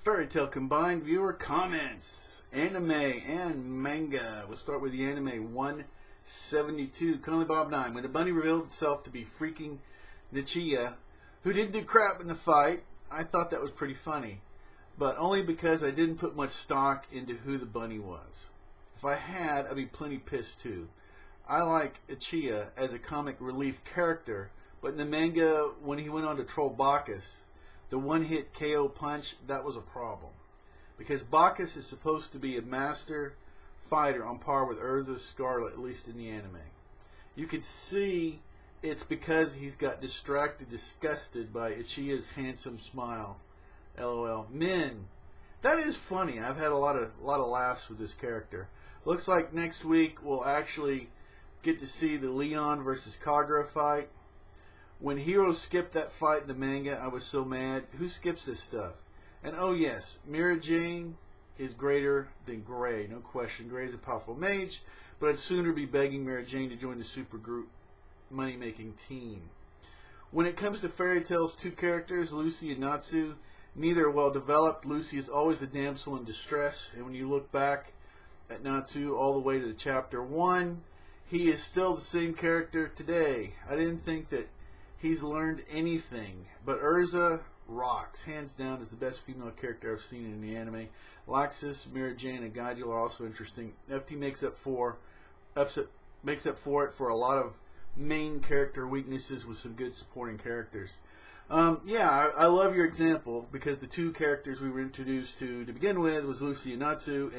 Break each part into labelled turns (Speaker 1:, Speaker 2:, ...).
Speaker 1: Fairy Tail Combined viewer comments. Anime and manga. We'll start with the anime 172. Conley Bob 9. When the bunny revealed itself to be freaking Nichia, who didn't do crap in the fight, I thought that was pretty funny. But only because I didn't put much stock into who the bunny was. If I had, I'd be plenty pissed too. I like Ichiya as a comic relief character, but in the manga, when he went on to troll Bacchus, the one-hit KO punch, that was a problem. Because Bacchus is supposed to be a master fighter on par with Urza Scarlet, at least in the anime. You could see it's because he's got disgusted by Ichiya's handsome smile. LOL. Men. That is funny. I've had a lot of laughs with this character. Looks like next week we'll actually get to see the Leon versus Kagura fight. When Hiro skipped that fight in the manga, I was so mad. Who skips this stuff? And oh yes, Mira Jane is greater than Gray. No question. Gray is a powerful mage, but I'd sooner be begging Mira Jane to join the super group money-making team. When it comes to Fairy Tail's two characters, Lucy and Natsu, neither are well developed. Lucy is always the damsel in distress, and when you look back at Natsu all the way to the chapter 1, he is still the same character today. I didn't think that he's learned anything, but Urza rocks. Hands down is the best female character I've seen in the anime. Laxus, Mira Jane, and Gaijul are also interesting. FT makes up for it for a lot of main character weaknesses with some good supporting characters. Yeah, I love your example because the two characters we were introduced to begin with was Lucy and Natsu,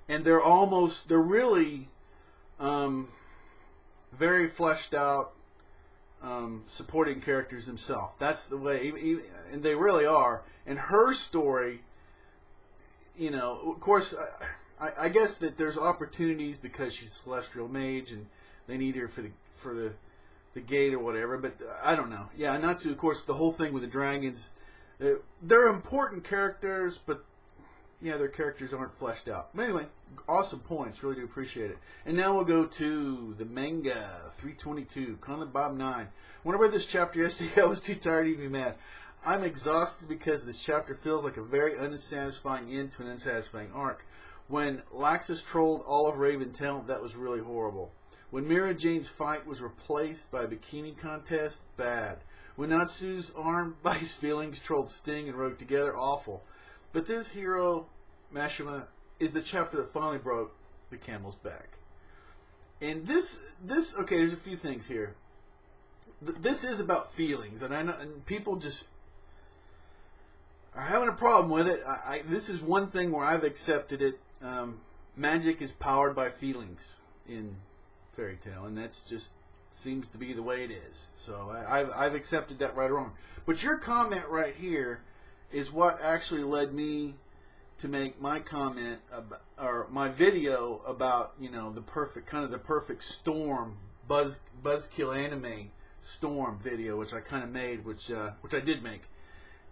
Speaker 1: and they're really very fleshed out supporting characters themselves. That's the way, and they really are. And her story, you know, of course, I guess that there's opportunities because she's a celestial mage and they need her for the gate or whatever. But I don't know. Yeah, Natsu, of course, the whole thing with the dragons. They're important characters, but yeah, their characters aren't fleshed out. But anyway, awesome points. Really do appreciate it. And now we'll go to the manga, 322, Conley Bob 9. When I read this chapter yesterday, I was too tired to even be mad. I'm exhausted because this chapter feels like a very unsatisfying end to an unsatisfying arc. When Laxus trolled all of Raventail, that was really horrible. When Mira Jane's fight was replaced by a bikini contest, bad. When Natsu's armed by his feelings trolled Sting and Rogue together, awful. But this hero, Mashima, is the chapter that finally broke the camel's back. And this okay, there's a few things here. This is about feelings, and I know, and people just are having a problem with it. This is one thing where I've accepted it. Magic is powered by feelings in Fairy Tail, and that's just seems to be the way it is. So I've accepted that right or wrong. But your comment right here is what actually led me to make my comment about, or my video about, you know, the perfect storm buzzkill anime storm video, which I kind of made, which I did make,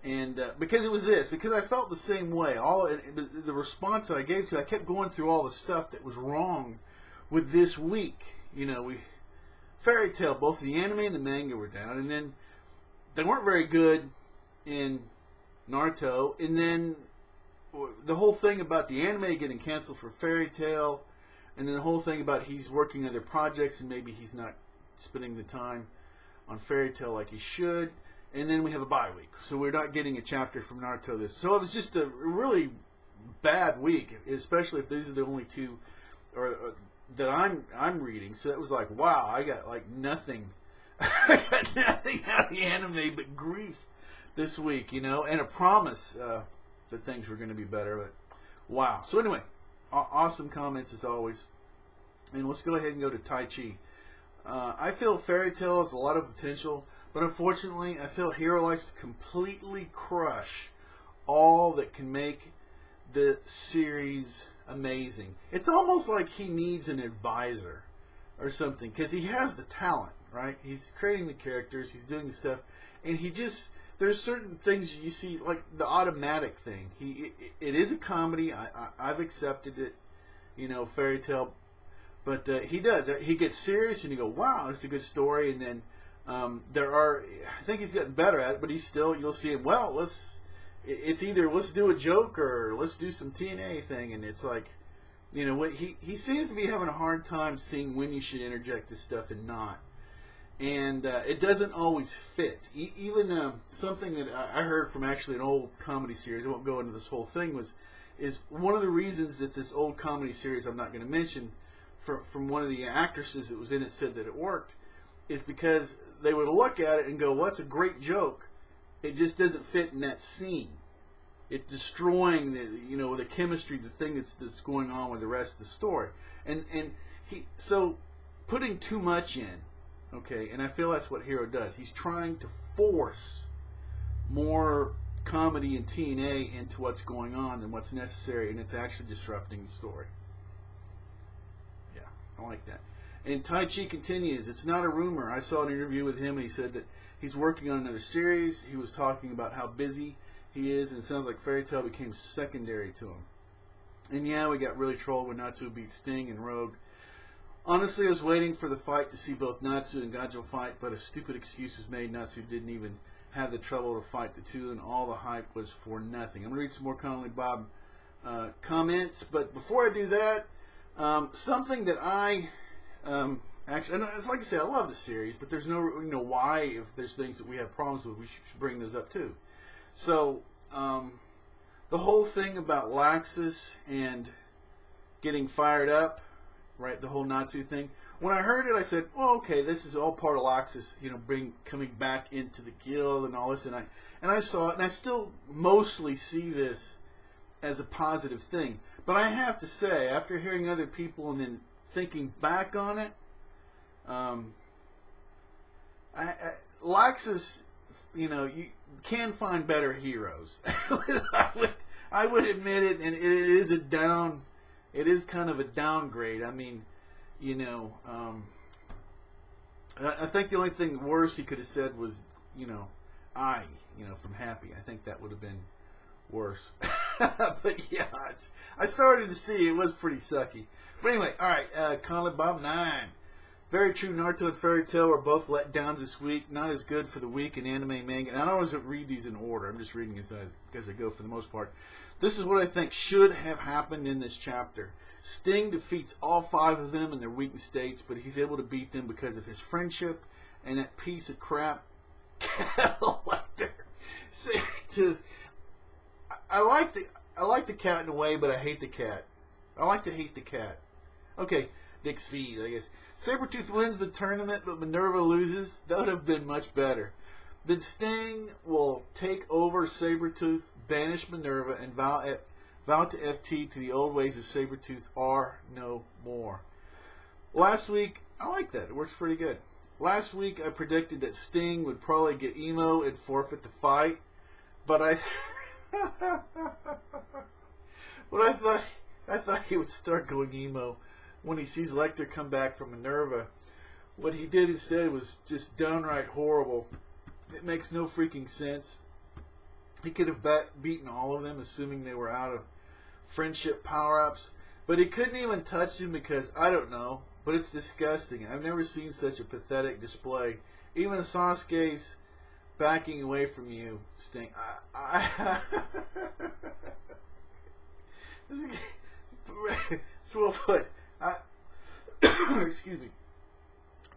Speaker 1: and because it was because I felt the same way. The response that I gave to it, I kept going through all the stuff that was wrong with this week. You know, Fairy Tail, both the anime and the manga were down, and then they weren't very good in Naruto, and then the whole thing about the anime getting canceled for Fairy Tail, and then the whole thing about he's working other projects and maybe he's not spending the time on Fairy Tail like he should, and then we have a bye week, so we're not getting a chapter from Naruto so it was just a really bad week, especially if these are the only two that I'm reading. So it was like, wow, I got like nothing I got nothing out of the anime but grief this week, you know, and a promise that things were going to be better. But wow. So anyway, awesome comments as always. And let's go ahead and go to Tai Chi. I feel Fairy Tail has a lot of potential, but unfortunately, I feel Hiro likes to completely crush all that can make the series amazing. It's almost like he needs an advisor or something, because he has the talent, right? He's creating the characters, he's doing the stuff, and there's certain things you see, like the automatic thing. It is a comedy. I've accepted it, you know, Fairy Tail, but he gets serious, and you go, wow, it's a good story, and then I think he's getting better at it, but he's still, you'll see him, well, it's either let's do a joke or let's do some TNA thing, and it's like, you know, what he seems to be having a hard time seeing when you should interject this stuff and not. And it doesn't always fit. Even something that I heard from actually an old comedy series, I won't go into this whole thing, is one of the reasons that this old comedy series I'm not going to mention, from one of the actresses that was in it said that it worked, is because they would look at it and go, well, that's a great joke. It just doesn't fit in that scene. It's destroying the chemistry, the thing that's going on with the rest of the story. And so putting too much in, okay, and I feel that's what Hero does. He's trying to force more comedy and TNA into what's going on than what's necessary, and it's actually disrupting the story. Yeah, I like that. And Tai Chi continues, it's not a rumor. I saw an interview with him, and he said that he's working on another series. He was talking about how busy he is, and it sounds like Fairy Tale became secondary to him. And yeah, we got really trolled when Natsu beat Sting and Rogue. Honestly, I was waiting for the fight to see both Natsu and Gajo fight, but a stupid excuse was made. Natsu didn't even have the trouble to fight the two, and all the hype was for nothing. I'm going to read some more Connolly Bob comments, but before I do that, something that I actually, and it's like I say, I love the series, but there's no, why, if there's things that we have problems with, we should bring those up too. So, the whole thing about Laxus and getting fired up, right, the whole Natsu thing. When I heard it, I said, well, okay, this is all part of Laxus, coming back into the guild and all this, and I saw it, and I still mostly see this as a positive thing. But I have to say, after hearing other people and then thinking back on it, Laxus, you can find better heroes. I would admit it, and it is it is kind of a downgrade. I mean, I think the only thing worse he could have said was, from Happy. I think that would have been worse. But yeah, I started to see it was pretty sucky. But anyway, all right, Colin Bob 9. Very true, Naruto and Fairy Tail were both let downs this week. Not as good for the week in anime, manga. And I don't always read these in order. I'm just reading as I go for the most part. This is what I think should have happened in this chapter. Sting defeats all 5 of them in their weakened states, but he's able to beat them because of his friendship and that piece of crap Collector. I like the cat in a way, but I hate the cat. I like to hate the cat. Okay, Dick Seed, I guess. Sabretooth wins the tournament, but Minerva loses. That would have been much better. Then Sting will take over Sabretooth, banish Minerva, and vow to FT to the old ways of Sabretooth are no more. Last week, I like that. It works pretty good. Last week, I predicted that Sting would probably get emo and forfeit the fight, but I thought he would start going emo when he sees Lecter come back from Minerva. What he did instead was just downright horrible. It makes no freaking sense. He could have beaten all of them, assuming they were out of friendship power-ups, but he couldn't even touch them because, I don't know, but it's disgusting. I've never seen such a pathetic display. Even Sasuke's backing away from you, Sting. Excuse me.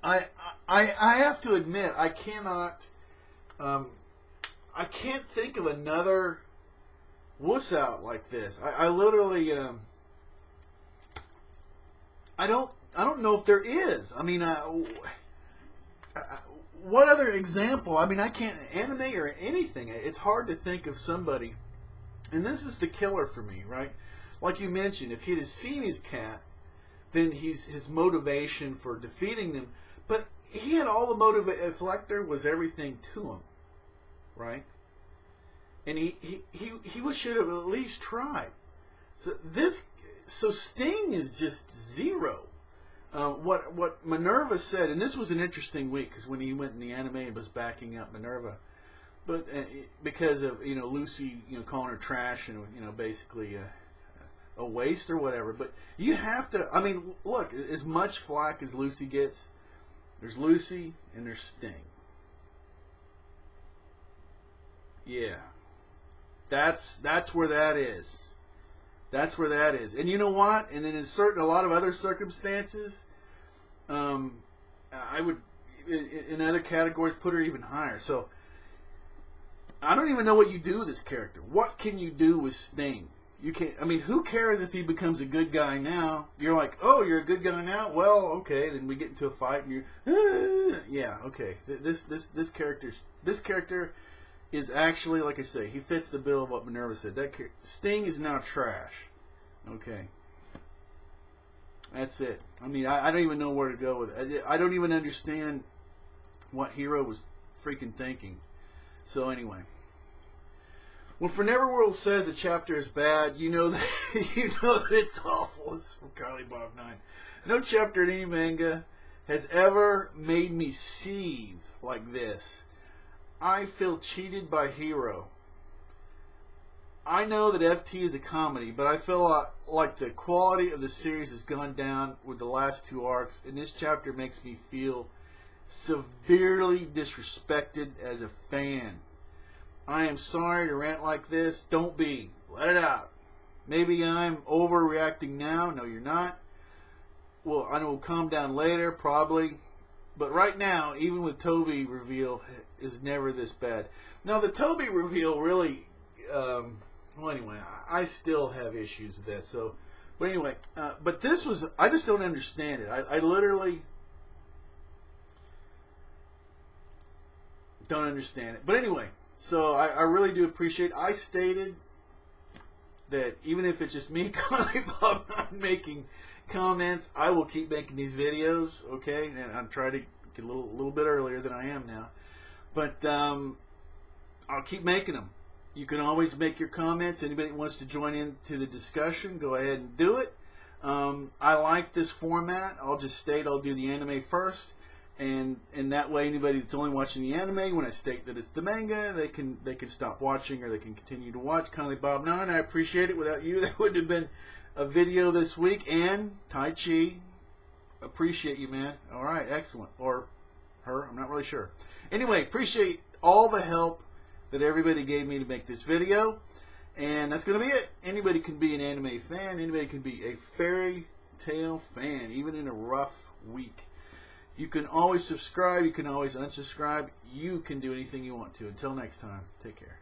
Speaker 1: I have to admit, I cannot. I can't think of another wuss out like this. I literally. I don't know if there is. I mean, what other example? I mean, I can't anime or anything. It's hard to think of somebody. And this is the killer for me, right? Like you mentioned, if he had seen his cat, then his motivation for defeating them. But he had all the motivation. Lecter was everything to him, right? And he should have at least tried. So Sting is just zero. What Minerva said, and this was an interesting week because when he went in the anime and was backing up Minerva, but because of Lucy calling her trash and basically a waste or whatever. But you have to. I mean, look, as much flack as Lucy gets, there's Lucy and there's Sting. Yeah, That's where that is. That's where that is. And you know what? And then in a lot of other circumstances, I would, in other categories, put her even higher. So I don't even know what you do with this character. What can you do with Sting? You can't. I mean, who cares if he becomes a good guy now? You're like, oh, you're a good guy now. Well, okay. Then we get into a fight, and you, yeah, okay. This character is actually, like I say, he fits the bill of what Minerva said. Sting is now trash. Okay. That's it. I mean, I don't even know where to go with it. I don't even understand what Hero was freaking thinking. So anyway. When For Neverworld says a chapter is bad, you know that it's awful. This is from Kylie Bob 9. No chapter in any manga has ever made me seethe like this. I feel cheated by Hero. I know that FT is a comedy, but I feel like the quality of the series has gone down with the last 2 arcs, and this chapter makes me feel severely disrespected as a fan. I am sorry to rant like this. Don't be. Let it out. Maybe I'm overreacting now. No, you're not. Well, I know we'll calm down later, probably. But right now, even with Toby reveal, is never this bad. Now, the Toby reveal really... well, anyway, I still have issues with that. So, but anyway, but this was... I just don't understand it. I literally... don't understand it. But anyway... So I really do appreciate. I stated that even if it's just me, Kylie Bob, not making comments, I will keep making these videos. Okay, and I'm trying to get a little bit earlier than I am now, but I'll keep making them. You can always make your comments. Anybody that wants to join into the discussion, go ahead and do it. I like this format. I'll just state I'll do the anime first. And that way, anybody that's only watching the anime, when I state that it's the manga, they can stop watching or they can continue to watch. Kylie Bob 9, I appreciate it. Without you, there wouldn't have been a video this week. And Tai Chi, appreciate you, man. All right, excellent. Or her, I'm not really sure. Anyway, appreciate all the help that everybody gave me to make this video. And that's going to be it. Anybody can be an anime fan. Anybody can be a fairy tale fan, even in a rough week. You can always subscribe. You can always unsubscribe. You can do anything you want to. Until next time, take care.